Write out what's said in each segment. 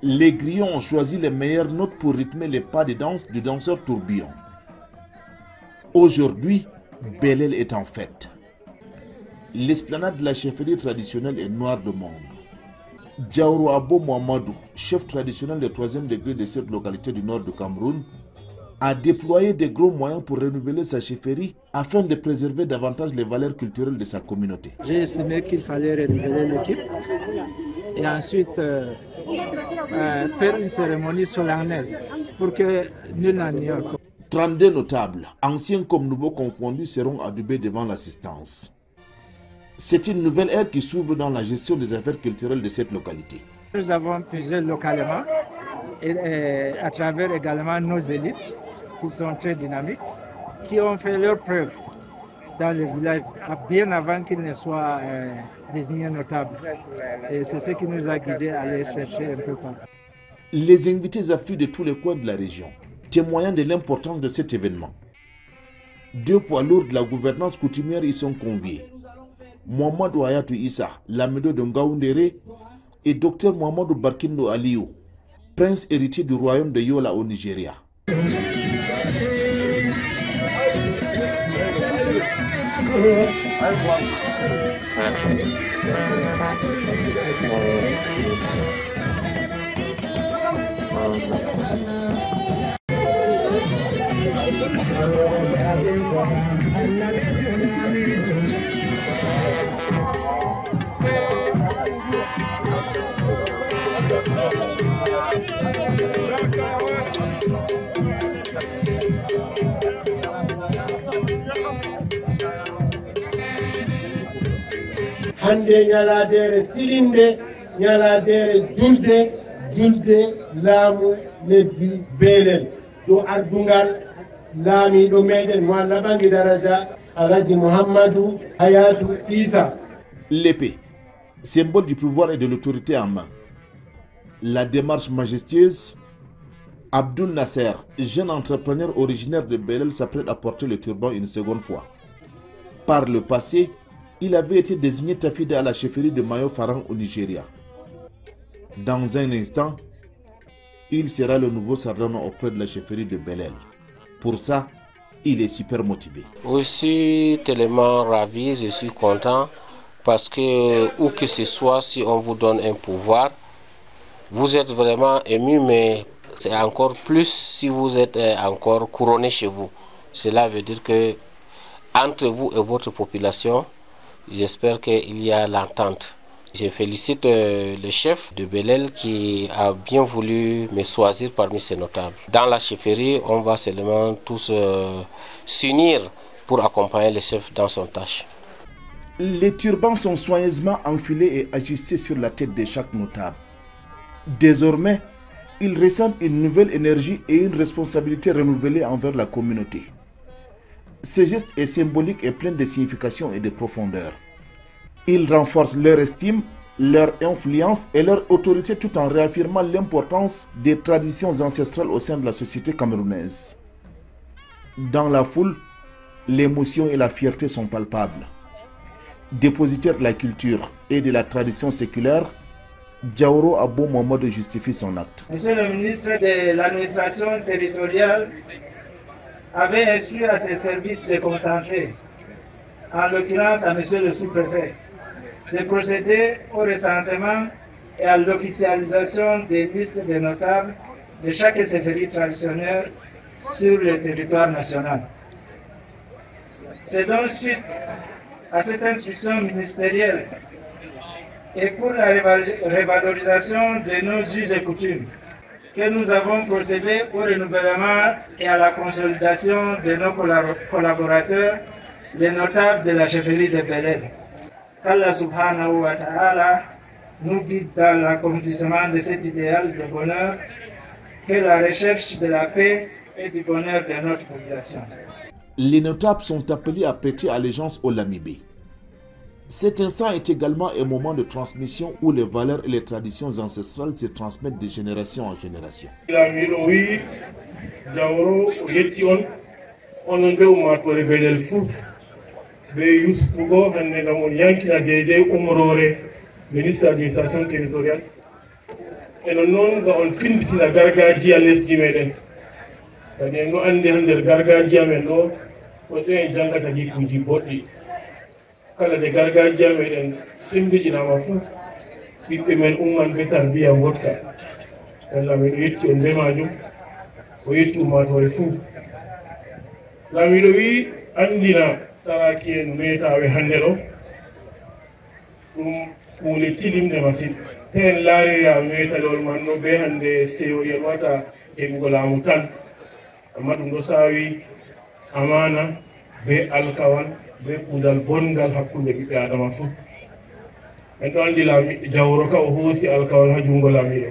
Les grillons ont choisi les meilleures notes pour rythmer les pas de danse du danseur tourbillon. Aujourd'hui, Belel est en fête. L'esplanade de la chefferie traditionnelle est noire de monde. Diaoro Abo Mohamedou, chef traditionnel de 3e degré de cette localité du nord du Cameroun, a déployé de gros moyens pour renouveler sa chefferie afin de préserver davantage les valeurs culturelles de sa communauté. J'ai estimé qu'il fallait renouveler l'équipe et ensuite faire une cérémonie solennelle pour que nul n'en ignore. 32 notables, anciens comme nouveaux confondus, seront adoubés devant l'assistance. C'est une nouvelle ère qui s'ouvre dans la gestion des affaires culturelles de cette localité. Nous avons puisé localement et à travers également nos élites qui sont très dynamiques, qui ont fait leurs preuves dans le village bien avant qu'ils ne soient désignés notables. Et c'est ce qui nous a guidés à aller chercher un peu partout. Les invités affluent de tous les coins de la région, témoignant de l'importance de cet événement. 2 poids lourds de la gouvernance coutumière y sont conviés. Mohamedou Hayatou Issa, Lamido de Ngaoundéré, et Dr Mohamedou Barkindo Aliou, prince héritier du royaume de Yola au Nigeria. Hande nyaladere tilinde, nyaladere julde laamu leddi Belel do ardungal laami do meden mo labangi daraja Alhaji Mouhamadou Hayatou Issa. L'épée, symbole du pouvoir et de l'autorité en main. La démarche majestueuse. Abdul Nasser, jeune entrepreneur originaire de Belel, s'apprête à porter le turban une seconde fois. Par le passé, il avait été désigné Tafida à la chefferie de Mayo Faran au Nigeria. Dans un instant, il sera le nouveau Sardano auprès de la chefferie de Belel. Pour ça, il est super motivé. Je suis tellement ravi, je suis content parce que où que ce soit, si on vous donne un pouvoir, vous êtes vraiment ému, mais c'est encore plus si vous êtes encore couronné chez vous. Cela veut dire que entre vous et votre population, j'espère qu'il y a l'entente. Je félicite le chef de Belel qui a bien voulu me choisir parmi ses notables. Dans la chefferie, on va seulement tous s'unir pour accompagner le chef dans son tâche. Les turbans sont soigneusement enfilés et ajustés sur la tête de chaque notable. Désormais, ils ressentent une nouvelle énergie et une responsabilité renouvelée envers la communauté. Ce geste est symbolique et plein de signification et de profondeur. Ils renforcent leur estime, leur influence et leur autorité tout en réaffirmant l'importance des traditions ancestrales au sein de la société camerounaise. Dans la foule, l'émotion et la fierté sont palpables. Dépositaire de la culture et de la tradition séculaire, Diaoro Abo Mohamedou justifie son acte. Monsieur le ministre de l'administration territoriale avait instruit à ses services de concentrer, en l'occurrence à monsieur le sous-préfet, de procéder au recensement et à l'officialisation des listes des notables de chaque chefferie traditionnelle sur le territoire national. C'est donc suite à cette instruction ministérielle et pour la revalorisation de nos us et coutumes que nous avons procédé au renouvellement et à la consolidation de nos collaborateurs, les notables de la chefferie de Belel. Qu'Allah subhanahu wa ta'ala nous guide dans l'accomplissement de cet idéal de bonheur, que la recherche de la paix et du bonheur de notre population. Les notables sont appelés à prêter allégeance au Lamibé. Cet instant est également un moment de transmission où les valeurs et les traditions ancestrales se transmettent de génération en génération. Ministre de l'administration territoriale, eno noon ga on finditina gargajiya lesdi meɗen kadi en ɗo andi hande gargajiya men ɗo woɗɗo en jangata gikuji boɗɗi kala nde gargajiya meɗen simbiɗinama fuu ɓiɓɓe men umman be tarbiya gotka walla miɗo yetti on be majum o yetti ummatore fuu lamiɗo wi andina saraki en metawe hande ɗo ɗum hunde tilimde masine hen laariri a metalol man ɗo be hande sewo yelwata heɓugo laamu tan amma ɗum ɗo saawi amana be alkawal be kuudal bongal hakkunde ɓiɓɓe adama fuu en ɗo andi jawro ka o hoosi alkawal ha jungo laamiɗo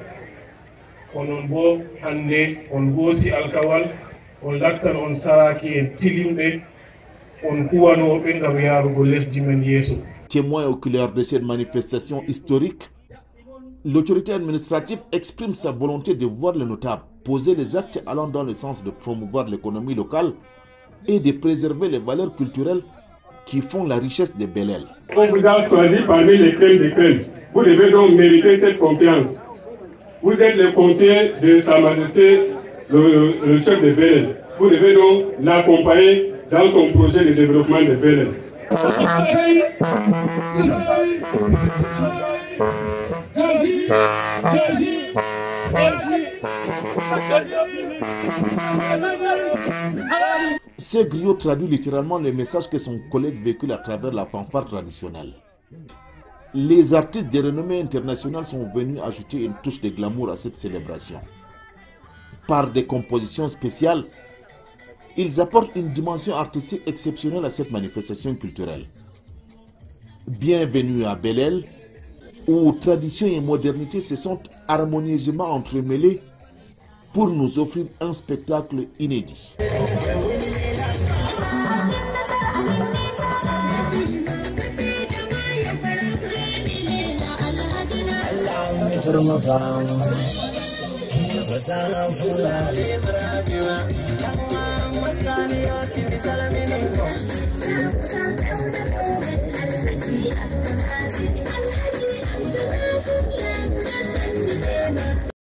onon bo hande on hoosi alkawal on lattan on saraki en tilimɓe on huwanoɓe ngam yaarugo lesdi men yeeso. Témoin oculaire de cette manifestation historique, l'autorité administrative exprime sa volonté de voir les notables poser les actes allant dans le sens de promouvoir l'économie locale et de préserver les valeurs culturelles qui font la richesse de Belel. On vous a choisi parmi les crèmes des crèmes. Vous devez donc mériter cette confiance. Vous êtes le conseiller de Sa Majesté, le chef de Belel. Vous devez donc l'accompagner dans son projet de développement de Belel. Ce griot traduit littéralement le message que son collègue véhicule à travers la fanfare traditionnelle. Les artistes de renommée internationale sont venus ajouter une touche de glamour à cette célébration. Par des compositions spéciales, ils apportent une dimension artistique exceptionnelle à cette manifestation culturelle. Bienvenue à Belel, où tradition et modernité se sont harmonieusement entremêlées pour nous offrir un spectacle inédit. Wasana